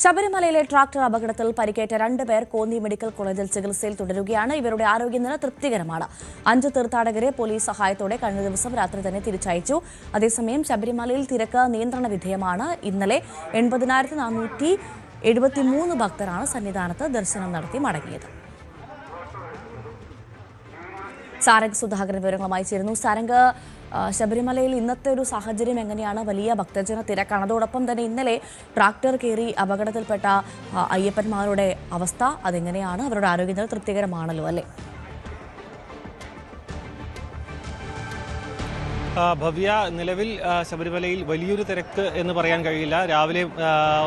ശബരിമലയിലെ ട്രാക്ടർ അപകടത്തിൽ പരിക്കേറ്റ 2 പേർ കോന്നി മെഡിക്കൽ കോളേജിൽ ചികിത്സയിൽ തുടരുകയാണ്. ഇവരുടെ ആരോഗ്യനില തൃപ്തികരമാണ്. 5 തീർത്ഥാടകരെ പോലീസ് സഹായത്തോടെ കഴിഞ്ഞ ദിവസം രാത്രി തന്നെ തിരിച്ചയച്ചു. അതേസമയം ശബരിമലയിൽ തിരക്ക് നിയന്ത്രണ വിധേയമാണ്. ഇന്നലെ 80,473 ഭക്തരാണ് സന്നിധാനത്ത് ദർശനം നടത്തി മടങ്ങിയത്. സാരംഗ് സുധാകരൻ വിവരങ്ങളുമായി ചേരുന്നു. സാരംഗ്, ശബരിമലയിൽ ഇന്നത്തെ ഒരു സാഹചര്യം എങ്ങനെയാണ്? വലിയ ഭക്തജന തിരക്കാണ്. അതോടൊപ്പം തന്നെ ഇന്നലെ ട്രാക്ടർ കയറി അപകടത്തിൽപ്പെട്ട അയ്യപ്പന്മാരുടെ അവസ്ഥ അതെങ്ങനെയാണ്? അവരുടെ ആരോഗ്യനില തൃപ്തികരമാണല്ലോ അല്ലേ? ഭവ്യ, നിലവിൽ ശബരിമലയിൽ വലിയൊരു തിരക്ക് എന്ന് പറയാൻ കഴിയില്ല. രാവിലെ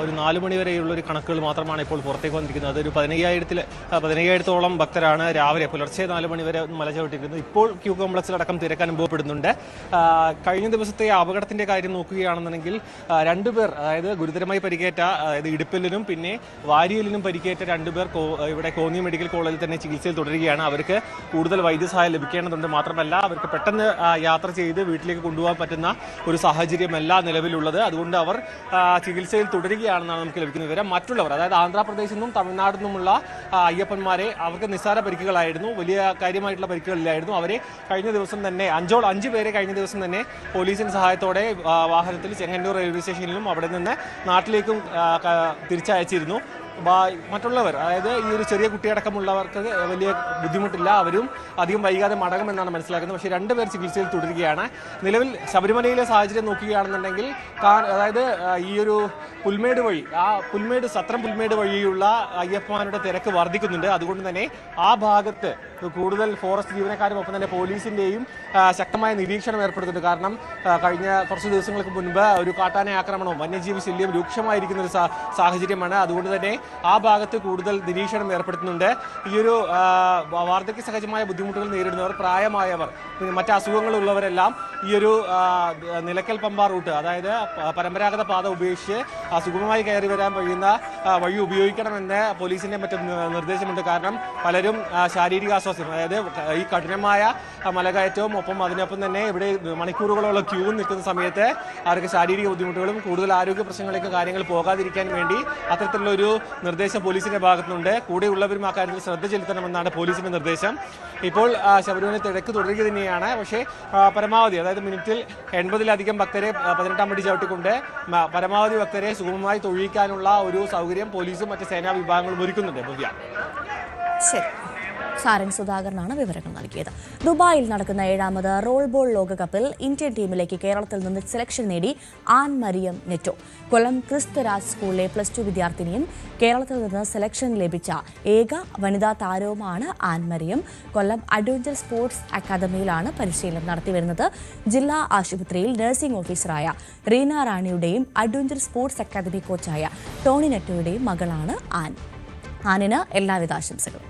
ഒരു 4 മണി വരെയുള്ളൊരു കണക്കുകൾ മാത്രമാണ് ഇപ്പോൾ പുറത്തേക്ക് വന്നിരിക്കുന്നത്. അതൊരു 15,000-ഓളം ഭക്തരാണ് രാവിലെ പുലർച്ചെ 4 മണി വരെ മല ചവിട്ടിയിരിക്കുന്നത്. ഇപ്പോൾ ക്യൂ കോംപ്ലക്സിലടക്കം തിരക്ക് അനുഭവപ്പെടുന്നുണ്ട്. കഴിഞ്ഞ ദിവസത്തെ അപകടത്തിന്റെ കാര്യം നോക്കുകയാണെന്നുണ്ടെങ്കിൽ 2 പേർ, അതായത് ഗുരുതരമായി പരിക്കേറ്റ, അതായത് ഇടുപ്പലിനും പിന്നെ വാരിയലിനും പരിക്കേറ്റ 2 പേർ ഇവിടെ കോന്നി മെഡിക്കൽ കോളേജിൽ തന്നെ ചികിത്സയിൽ തുടരുകയാണ്. അവർക്ക് കൂടുതൽ വൈദ്യസഹായം ലഭിക്കേണ്ടതുണ്ട്. മാത്രമല്ല അവർക്ക് പെട്ടെന്ന് യാത്ര ചെയ്ത് വീട്ടിലേക്ക് കൊണ്ടുപോകാൻ പറ്റുന്ന ഒരു സാഹചര്യമല്ല നിലവിലുള്ളത്. അതുകൊണ്ട് അവർ ചികിത്സയിൽ തുടരുകയാണെന്നാണ് നമുക്ക് ലഭിക്കുന്ന വിവരം. മറ്റുള്ളവർ, അതായത് ആന്ധ്രാപ്രദേശിൽ നിന്നും തമിഴ്നാട്ടിൽ നിന്നുമുള്ള അയ്യപ്പന്മാരെ, അവർക്ക് നിസ്സാര പരിക്കുകളായിരുന്നു, വലിയ കാര്യമായിട്ടുള്ള പരിക്കുകളില്ലായിരുന്നു. അവരെ കഴിഞ്ഞ ദിവസം തന്നെ 5 പേരെ കഴിഞ്ഞ ദിവസം തന്നെ പോലീസിന്റെ സഹായത്തോടെ വാഹനത്തിൽ ചെങ്ങന്നൂർ റെയിൽവേ സ്റ്റേഷനിലും അവിടെ നിന്ന് നാട്ടിലേക്കും തിരിച്ചയച്ചിരുന്നു. മറ്റുള്ളവർ, അതായത് ഈ ഒരു ചെറിയ കുട്ടിയടക്കമുള്ളവർക്ക് വലിയ ബുദ്ധിമുട്ടില്ല. അവരും അധികം വൈകാതെ മടങ്ങുമെന്നാണ് മനസ്സിലാക്കുന്നത്. പക്ഷേ 2 പേർ ചികിത്സയിൽ തുടരുകയാണ്. നിലവിൽ ശബരിമലയിലെ സാഹചര്യം നോക്കുകയാണെന്നുണ്ടെങ്കിൽ, അതായത് ഈ ഒരു പുൽമേട് വഴി, സത്രം പുൽമേട് വഴിയുള്ള അയ്യപ്പന്മാരുടെ തിരക്ക് വർദ്ധിക്കുന്നുണ്ട്. അതുകൊണ്ട് തന്നെ ആ ഭാഗത്ത് കൂടുതൽ ഫോറസ്റ്റ് ജീവനക്കാരും ഒപ്പം തന്നെ പോലീസിന്റെയും ശക്തമായ നിരീക്ഷണം ഏർപ്പെടുത്തുന്നുണ്ട്. കാരണം കഴിഞ്ഞ കുറച്ച് ദിവസങ്ങൾക്ക് മുൻപ് ഒരു കാട്ടാന ആക്രമണവും വന്യജീവി ശല്യം രൂക്ഷമായിരിക്കുന്ന ഒരു സാഹചര്യമാണ്. അതുകൊണ്ട് തന്നെ ആ ഭാഗത്ത് കൂടുതൽ നിരീക്ഷണം ഏർപ്പെടുത്തുന്നുണ്ട്. ഈ ഒരു വാർദ്ധക്യ സഹജമായ ബുദ്ധിമുട്ടുകൾ നേരിടുന്നവർ, പ്രായമായവർ, മറ്റ് അസുഖങ്ങളുള്ളവരെല്ലാം ഈ ഒരു നിലയ്ക്കൽ പമ്പ റൂട്ട്, അതായത് പരമ്പരാഗത പാത ഉപേക്ഷിച്ച് സുഗമമായി കയറി വരാൻ കഴിയുന്ന വഴി ഉപയോഗിക്കണമെന്ന് പോലീസിന്റെ മറ്റും നിർദ്ദേശമുണ്ട്. കാരണം പലരും ശാരീരിക അസ്വാസ്ഥ്യം, അതായത് ഈ കഠിനമായ മലകയറ്റവും ഒപ്പം അതിനൊപ്പം തന്നെ ഇവിടെ മണിക്കൂറുകളോളം ക്യൂ നിൽക്കുന്ന സമയത്ത് അവർക്ക് ശാരീരിക ബുദ്ധിമുട്ടുകളും കൂടുതൽ ആരോഗ്യ പ്രശ്നങ്ങളിലേക്ക് കാര്യങ്ങൾ പോകാതിരിക്കാൻ വേണ്ടി അത്തരത്തിലുള്ളൊരു നിർദ്ദേശം പോലീസിന്റെ ഭാഗത്തുനിന്നുണ്ട്. കൂടെയുള്ളവരും ആ കാര്യത്തിൽ ശ്രദ്ധ ചെലുത്തണമെന്നാണ് പോലീസിന്റെ നിർദ്ദേശം. ഇപ്പോൾ ശബരിമല തിരക്ക് തുടരുക തന്നെയാണ്. പക്ഷേ പരമാവധി, അതായത് മിനിറ്റിൽ 80-ലധികം ഭക്തരെ 18-ാം പടി ചവിട്ടിക്കൊണ്ട് പരമാവധി ഭക്തരെ സുഗമമായി തൊഴിയിക്കാനുള്ള ഒരു സൗകര്യം പോലീസും മറ്റ് സേനാ വിഭാഗങ്ങളും ഒരുക്കുന്നുണ്ട്. ഭവ്യ, ശരി. സാരംഗ് സുധാകരനാണ് വിവരങ്ങൾ നൽകിയത്. ദുബായിൽ നടക്കുന്ന 7ാമത് റോൾ ബോൾ ലോകകപ്പിൽ ഇന്ത്യൻ ടീമിലേക്ക് കേരളത്തിൽ നിന്ന് സെലക്ഷൻ നേടി ആൻ മരിയം നെറ്റോ. കൊല്ലം ക്രിസ്തുരാജ് സ്കൂളിലെ +2 വിദ്യാർത്ഥിനിയും കേരളത്തിൽ നിന്ന് സെലക്ഷൻ ലഭിച്ച ഏക വനിതാ താരവുമാണ് ആൻ മരിയം. കൊല്ലം അഡ്വഞ്ചർ സ്പോർട്സ് അക്കാദമിയിലാണ് പരിശീലനം നടത്തിവരുന്നത്. ജില്ലാ ആശുപത്രിയിൽ നഴ്സിംഗ് ഓഫീസറായ റീന റാണിയുടെയും അഡ്വഞ്ചർ സ്പോർട്സ് അക്കാദമി കോച്ചായ ടോണി നെറ്റോയുടെയും മകളാണ് ആൻ. ആനിന് എല്ലാവിധ ആശംസകളും.